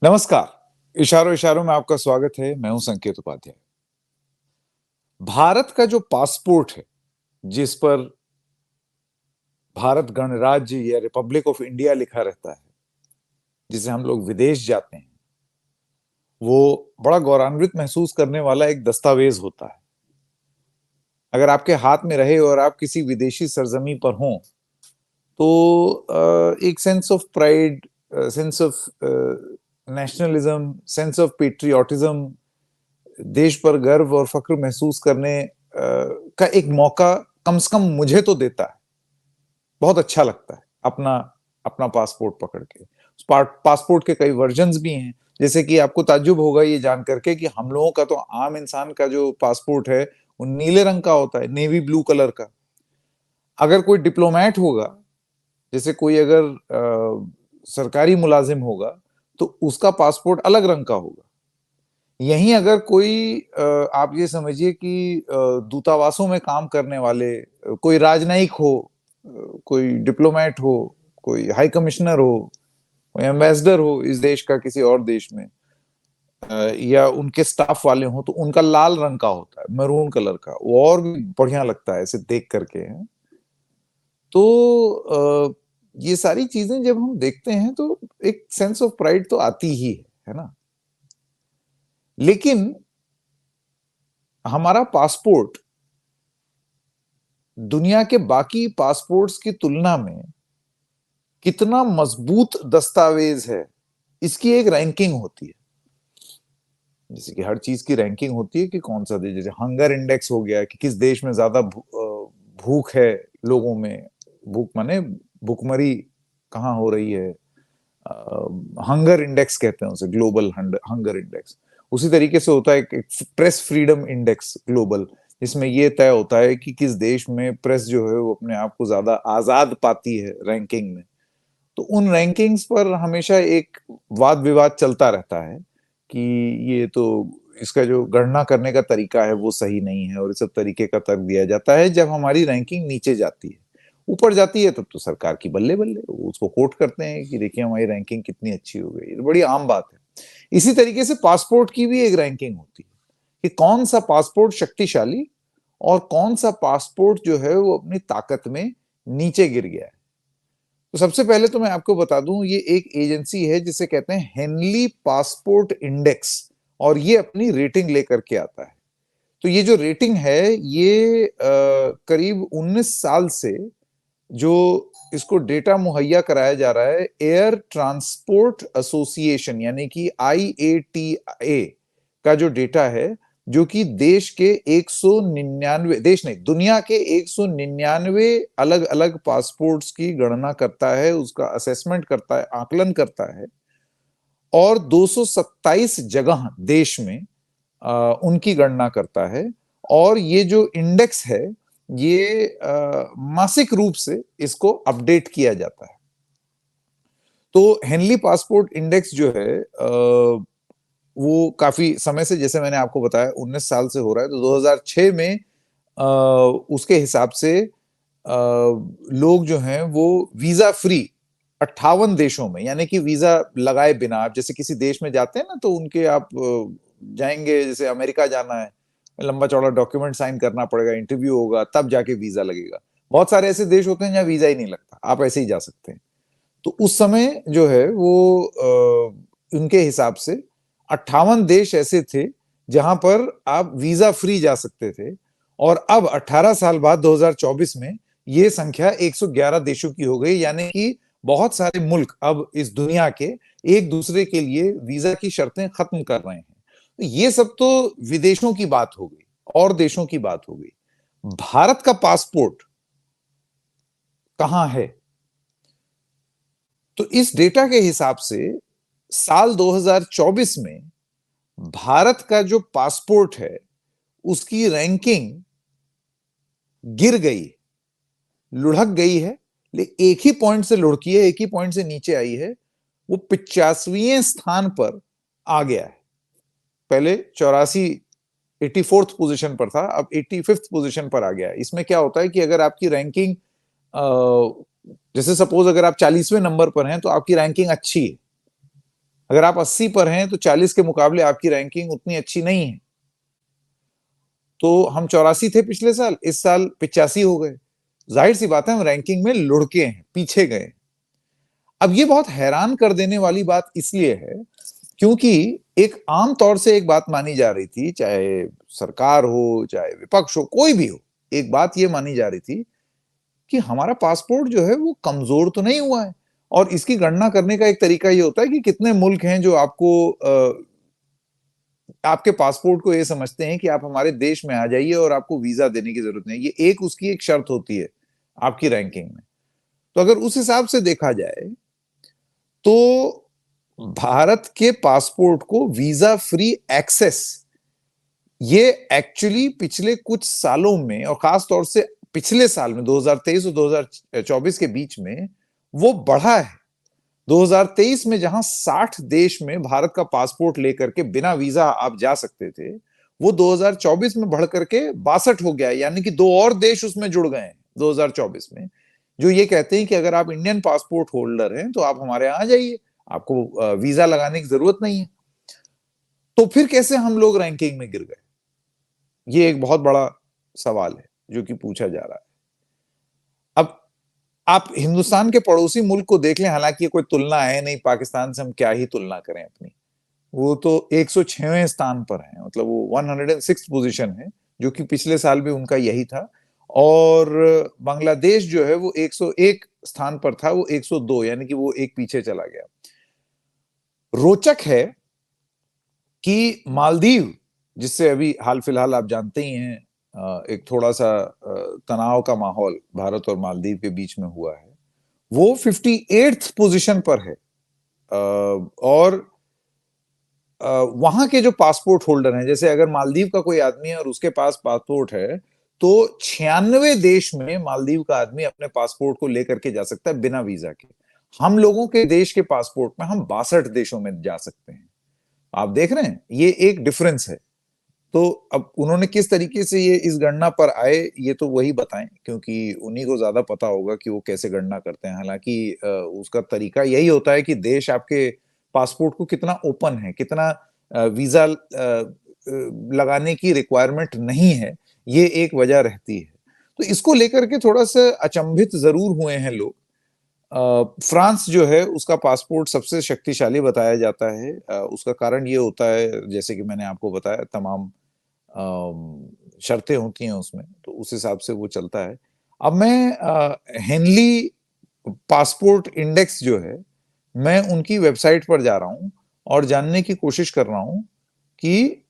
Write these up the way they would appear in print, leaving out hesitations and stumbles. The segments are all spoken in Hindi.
नमस्कार। इशारों इशारों में आपका स्वागत है। मैं हूं संकेत उपाध्याय। भारत का जो पासपोर्ट है, जिस पर भारत गणराज्य या रिपब्लिक ऑफ इंडिया लिखा रहता है, जिसे हम लोग विदेश जाते हैं, वो बड़ा गौरवान्वित महसूस करने वाला एक दस्तावेज होता है। अगर आपके हाथ में रहे और आप किसी विदेशी सरजमी पर हों, तो एक sense of pride, sense of nationalism, sense of patriotism, देश पर गर्व और फक्र महसूस करने का एक मौका कम से कम मुझे तो देता है। बहुत अच्छा लगता है अपना अपना पासपोर्ट पकड़ के। पासपोर्ट के कई वर्जन्स भी हैं, जैसे कि आपको ताज्जुब होगा ये जान करके कि हम लोगों का तो आम इंसान का जो पासपोर्ट है वो नीले रंग का होता है, नेवी ब्लू कलर का। अगर कोई डिप्लोमेट होगा, जैसे कोई अगर सरकारी मुलाजिम होगा, तो उसका पासपोर्ट अलग रंग का होगा। यहीं अगर कोई आप ये समझिए कि दूतावासों में काम करने वाले कोई राजनयिक हो, कोई डिप्लोमेट हो, कोई हाई कमिश्नर हो, कोई एम्बेसडर हो इस देश का किसी और देश में, या उनके स्टाफ वाले हो, तो उनका लाल रंग का होता है, मैरून कलर का। वो और भी बढ़िया लगता है इसे देख करके। तो ये सारी चीजें जब हम देखते हैं तो एक सेंस ऑफ प्राइड तो आती ही है ना। लेकिन हमारा पासपोर्ट दुनिया के बाकी पासपोर्ट्स की तुलना में कितना मजबूत दस्तावेज है, इसकी एक रैंकिंग होती है। जैसे कि हर चीज की रैंकिंग होती है कि कौन सा देश, जैसे हंगर इंडेक्स हो गया कि किस देश में ज्यादा भूख है लोगों में। भूख माने भूखमरी कहाँ हो रही है। हंगर इंडेक्स कहते हैं उसे, ग्लोबल हंगर इंडेक्स। उसी तरीके से होता है एक प्रेस फ्रीडम इंडेक्स ग्लोबल, जिसमें ये तय होता है कि किस देश में प्रेस जो है वो अपने आप को ज्यादा आजाद पाती है रैंकिंग में। तो उन रैंकिंग्स पर हमेशा एक वाद विवाद चलता रहता है कि ये तो इसका जो गणना करने का तरीका है वो सही नहीं है, और इस सब तरीके का तर्क दिया जाता है। जब हमारी रैंकिंग नीचे जाती है, ऊपर जाती है, तब तो सरकार की बल्ले बल्ले, वो उसको कोट करते हैं कि देखिए हमारी रैंकिंग कितनी अच्छी हो गई। ये बड़ी आम बात है। इसी तरीके से पासपोर्ट की भी एक रैंकिंग होती है कि कौन सा पासपोर्ट शक्तिशाली और कौन सा पासपोर्ट जो है वो अपनी ताकत में नीचे गिर गया है। तो सबसे पहले तो मैं आपको बता दूं, ये एक एजेंसी है जिसे कहते हैं हेनली पासपोर्ट इंडेक्स, और ये अपनी रेटिंग लेकर के आता है। तो ये जो रेटिंग है, ये करीब 19 साल से जो इसको डेटा मुहैया कराया जा रहा है, एयर ट्रांसपोर्ट एसोसिएशन यानी कि IATA का जो डेटा है, जो कि देश के 199 देश नहीं, दुनिया के 199 अलग अलग पासपोर्ट्स की गणना करता है, उसका असेसमेंट करता है, आकलन करता है, और 227 जगह देश में उनकी गणना करता है। और ये जो इंडेक्स है, ये मासिक रूप से इसको अपडेट किया जाता है। तो हेनली पासपोर्ट इंडेक्स जो है वो काफी समय से, जैसे मैंने आपको बताया, 19 साल से हो रहा है। तो 2006 में उसके हिसाब से लोग जो हैं वो वीजा फ्री 58 देशों में, यानी कि वीजा लगाए बिना, आप जैसे किसी देश में जाते हैं ना, तो उनके आप जाएंगे, जैसे अमेरिका जाना है, लंबा चौड़ा डॉक्यूमेंट साइन करना पड़ेगा, इंटरव्यू होगा, तब जाके वीजा लगेगा। बहुत सारे ऐसे देश होते हैं जहां वीजा ही नहीं लगता, आप ऐसे ही जा सकते हैं। तो उस समय जो है वो उनके हिसाब से 58 देश ऐसे थे जहां पर आप वीजा फ्री जा सकते थे। और अब 18 साल बाद 2024 में ये संख्या 111 देशों की हो गई, यानी कि बहुत सारे मुल्क अब इस दुनिया के एक दूसरे के लिए वीजा की शर्तें खत्म कर रहे हैं। तो ये सब तो विदेशों की बात हो गई और देशों की बात हो गई। भारत का पासपोर्ट कहां है? तो इस डेटा के हिसाब से साल 2024 में भारत का जो पासपोर्ट है उसकी रैंकिंग गिर गई, लुढ़क गई है। लेकिन एक ही पॉइंट से लुढ़की है, एक ही पॉइंट से नीचे आई है। वो 85वें स्थान पर आ गया है। पहले 84 84th पोजीशन पर था, अब 85th पोजीशन पर आ गया है। इसमें क्या होता है कि अगर आपकी रैंकिंग, जैसे सपोज अगर आप 40वें नंबर पर हैं तो आपकी रैंकिंग अच्छी है, अगर आप 80 पर हैं तो 40 के मुकाबले आपकी रैंकिंग उतनी अच्छी नहीं है। तो हम 84 थे पिछले साल, इस साल 85 हो गए। जाहिर सी बात है हम रैंकिंग में लुढ़के हैं, पीछे गए। अब ये बहुत हैरान कर देने वाली बात इसलिए है क्योंकि एक आम तौर से एक बात मानी जा रही थी, चाहे सरकार हो चाहे विपक्ष हो, कोई भी हो, एक बात ये मानी जा रही थी कि हमारा पासपोर्ट जो है वो कमजोर तो नहीं हुआ है। और इसकी गणना करने का एक तरीका ये होता है कि कितने मुल्क हैं जो आपको आपके पासपोर्ट को ये समझते हैं कि आप हमारे देश में आ जाइए और आपको वीजा देने की जरूरत नहीं। ये एक उसकी एक शर्त होती है आपकी रैंकिंग में। तो अगर उस हिसाब से देखा जाए तो भारत के पासपोर्ट को वीजा फ्री एक्सेस ये एक्चुअली पिछले कुछ सालों में और खास तौर से पिछले साल में 2023 और 2024 के बीच में वो बढ़ा है। 2023 में जहां 60 देश में भारत का पासपोर्ट लेकर के बिना वीजा आप जा सकते थे, वो 2024 में बढ़ करके 62 हो गया, यानी कि दो और देश उसमें जुड़ गए हैं 2024 में, जो ये कहते हैं कि अगर आप इंडियन पासपोर्ट होल्डर हैं तो आप हमारे यहां आ जाइए, आपको वीजा लगाने की जरूरत नहीं है। तो फिर कैसे हम लोग रैंकिंग में गिर गए, ये एक बहुत बड़ा सवाल है जो कि पूछा जा रहा है। अब आप हिंदुस्तान के पड़ोसी मुल्क को देख लें, हालांकि ये कोई तुलना है नहीं, पाकिस्तान से हम क्या ही तुलना करें अपनी, वो तो 106वें स्थान पर है, मतलब वो 106 पोजीशन है, जो कि पिछले साल भी उनका यही था। और बांग्लादेश जो है वो 101 स्थान पर था, वो 102, यानी कि वो एक पीछे चला गया। रोचक है कि मालदीव, जिससे अभी हाल फिलहाल आप जानते ही हैं एक थोड़ा सा तनाव का माहौल भारत और मालदीव के बीच में हुआ है, वो 58th पोजीशन पर है। और वहां के जो पासपोर्ट होल्डर हैं, जैसे अगर मालदीव का कोई आदमी है और उसके पास पासपोर्ट है, तो 96 देश में मालदीव का आदमी अपने पासपोर्ट को लेकर के जा सकता है बिना वीजा के। हम लोगों के देश के पासपोर्ट में हम 62 देशों में जा सकते हैं। आप देख रहे हैं, ये एक डिफरेंस है। तो अब उन्होंने किस तरीके से ये इस गणना पर आए, ये तो वही बताएं, क्योंकि उन्हीं को ज्यादा पता होगा कि वो कैसे गणना करते हैं। हालांकि उसका तरीका यही होता है कि देश आपके पासपोर्ट को कितना ओपन है, कितना वीजा लगाने की रिक्वायरमेंट नहीं है, ये एक वजह रहती है। तो इसको लेकर के थोड़ा सा अचंभित जरूर हुए हैं लोग। फ्रांस जो है उसका पासपोर्ट सबसे शक्तिशाली बताया जाता है। उसका कारण ये होता है, जैसे कि मैंने आपको बताया, तमाम शर्तें होती हैं उसमें, तो उस हिसाब से वो चलता है। अब मैं हेनली पासपोर्ट इंडेक्स जो है, मैं उनकी वेबसाइट पर जा रहा हूं और जानने की कोशिश कर रहा हूं कि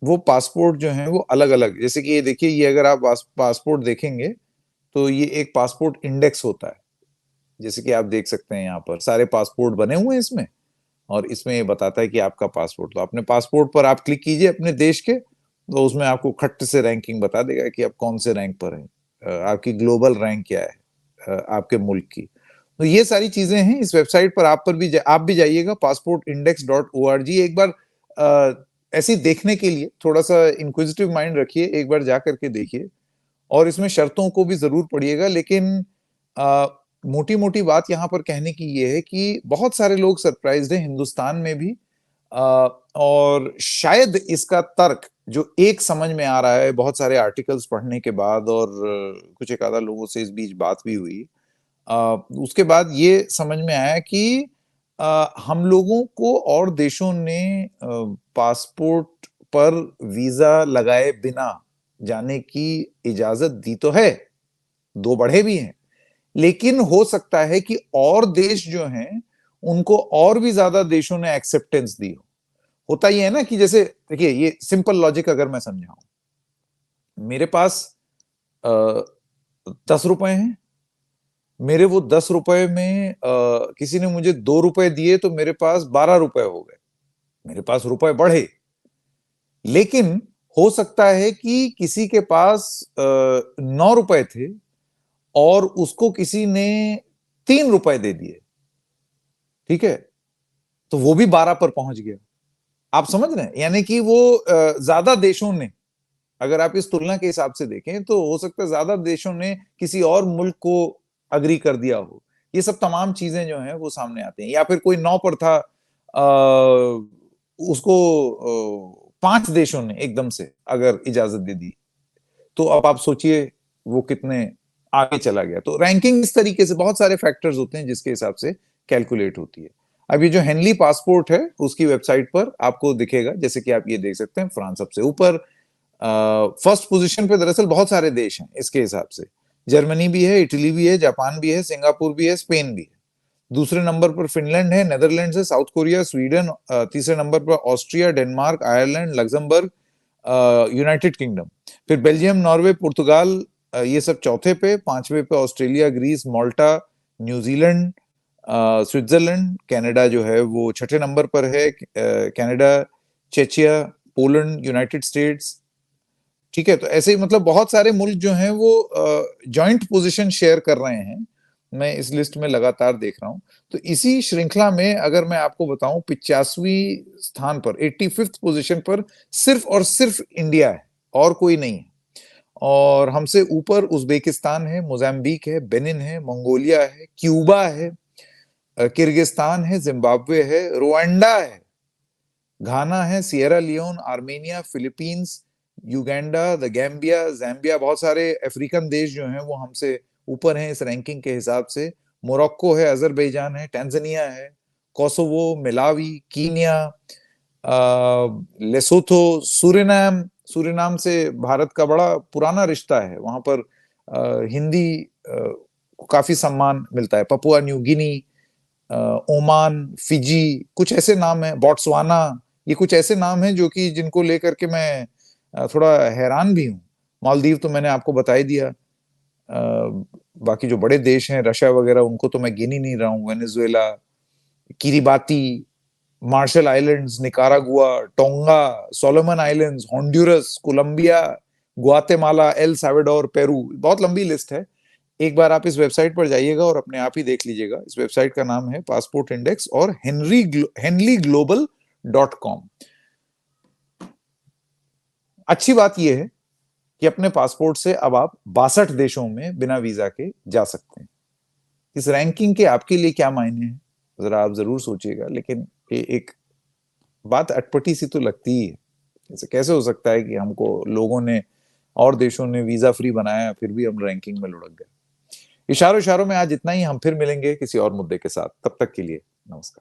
वो पासपोर्ट जो है वो अलग अलग, जैसे कि ये देखिए, ये अगर आप पासपोर्ट देखेंगे तो ये एक पासपोर्ट इंडेक्स होता है। जैसे कि आप देख सकते हैं यहाँ पर सारे पासपोर्ट बने हुए हैं इसमें, और इसमें ये बताता है कि आपका पासपोर्ट, तो अपने पासपोर्ट पर आप क्लिक कीजिए अपने देश के, तो उसमें आपको खट्ट से रैंकिंग बता देगा कि आप कौन से रैंक पर हैं, आपकी ग्लोबल रैंक क्या है आपके मुल्क की। तो ये सारी चीजें हैं इस वेबसाइट पर, आप भी जाइएगा passportindex.org, एक बार ऐसे ही देखने के लिए, थोड़ा सा इंक्विजिटिव माइंड रखिए, एक बार जा करके देखिए और इसमें शर्तों को भी जरूर पढ़िएगा। लेकिन मोटी मोटी बात यहाँ पर कहने की ये है कि बहुत सारे लोग सरप्राइज्ड हैं हिंदुस्तान में भी। और शायद इसका तर्क जो एक समझ में आ रहा है बहुत सारे आर्टिकल्स पढ़ने के बाद, और कुछ एक आधा लोगों से इस बीच बात भी हुई, उसके बाद ये समझ में आया कि हम लोगों को और देशों ने पासपोर्ट पर वीजा लगाए बिना जाने की इजाजत दी तो है, दो बढ़े भी हैं, लेकिन हो सकता है कि और देश जो हैं उनको और भी ज्यादा देशों ने एक्सेप्टेंस दी हो। होता ही है ना कि जैसे देखिए, ये सिंपल लॉजिक अगर मैं समझाऊं, मेरे पास 10 रुपए हैं, मेरे वो 10 रुपए में किसी ने मुझे 2 रुपए दिए तो मेरे पास 12 रुपए हो गए, मेरे पास रुपए बढ़े। लेकिन हो सकता है कि किसी के पास 9 रुपए थे और उसको किसी ने 3 रुपए दे दिए, ठीक है, तो वो भी 12 पर पहुंच गया। आप समझ रहे हैं, यानी कि वो ज्यादा देशों ने, अगर आप इस तुलना के हिसाब से देखें तो हो सकता है ज्यादा देशों ने किसी और मुल्क को अग्री कर दिया हो। ये सब तमाम चीजें जो हैं वो सामने आते हैं। या फिर कोई 9 पर था उसको 5 देशों ने एकदम से अगर इजाजत दे दी, तो अब आप सोचिए वो कितने आगे चला गया। तो रैंकिंग इस तरीके से बहुत सारे फैक्टर्स होते हैं जिसके हिसाब से कैलकुलेट होती है। अब ये जो हेनली पासपोर्ट है उसकी वेबसाइट पर आपको दिखेगा, जैसे कि आप ये देख सकते हैं, फ्रांस सबसे ऊपर, फर्स्ट पोजीशन पे दरअसल बहुत सारे देश हैं इसके हिसाब से। जर्मनी भी है, इटली भी है, जापान भी है, सिंगापुर भी है, स्पेन भी है। दूसरे नंबर पर फिनलैंड है, नेदरलैंड्स है, साउथ कोरिया, स्वीडन, तीसरे नंबर पर Austria, Denmark, Ireland, Luxembourg, United kingdom. फिर बेल्जियम, नॉर्वे, पुर्तगाल, ये सब चौथे पे। पांचवे पे ऑस्ट्रेलिया, ग्रीस, माल्टा, न्यूजीलैंड, स्विट्जरलैंड, कनाडा जो है वो छठे नंबर पर है, कनाडा, चेचिया, पोलैंड, यूनाइटेड स्टेट्स। ठीक है, तो ऐसे ही मतलब बहुत सारे मुल्क जो हैं वो जॉइंट पोजीशन शेयर कर रहे हैं। मैं इस लिस्ट में लगातार देख रहा हूं। तो इसी श्रृंखला में अगर मैं आपको बताऊं, 85वीं स्थान पर, 85th पोजीशन पर सिर्फ और सिर्फ इंडिया है और कोई नहीं है। और हमसे ऊपर उज्बेकिस्तान है, मोजाम्बिक है, बेनिन है, मंगोलिया है, क्यूबा है, किर्गिस्तान है, जिम्बाब्वे है, रुवांडा है, घाना है, Sierra Leone, Armenia, Philippines, Uganda, the Gambia, Zambia, बहुत सारे अफ्रीकन देश जो हैं वो हमसे ऊपर हैं इस रैंकिंग के हिसाब से। मोरक्को है, अजरबैजान है, टैंजानिया है, Kosovo, Malawi, Kenya, Lesotho, Suriname. Suriname से भारत का बड़ा पुराना रिश्ता है, वहां पर हिंदी को काफी सम्मान मिलता है। Papua New Guinea, Oman, Fiji, कुछ ऐसे नाम हैं, बोट्सवाना, ये कुछ ऐसे नाम हैं जो कि जिनको लेकर के मैं थोड़ा हैरान भी हूँ। मालदीव तो मैंने आपको बता ही दिया। बाकी जो बड़े देश हैं, रशिया वगैरह, उनको तो मैं गिन ही नहीं रहा हूँ। Venezuela, Kiribati, Marshall Islands, Nicaragua, Tonga, Solomon Islands, Honduras, Colombia, Guatemala, El Salvador, Peru, बहुत लंबी लिस्ट है। एक बार आप इस वेबसाइट पर जाइएगा और अपने आप ही देख लीजिएगा। इस वेबसाइट का नाम है पासपोर्ट इंडेक्स और henleyglobal.com। अच्छी बात यह है कि अपने पासपोर्ट से अब आप 62 देशों में बिना वीजा के जा सकते हैं। इस रैंकिंग के आपके लिए क्या मायने हैं, जरा आप जरूर सोचिएगा। लेकिन ये एक बात अटपटी सी तो लगती ही है। जैसे कैसे हो सकता है कि हमको लोगों ने और देशों ने वीजा फ्री बनाया, फिर भी हम रैंकिंग में लुढ़क गए। इशारों इशारों में आज इतना ही। हम फिर मिलेंगे किसी और मुद्दे के साथ। तब तक के लिए नमस्कार।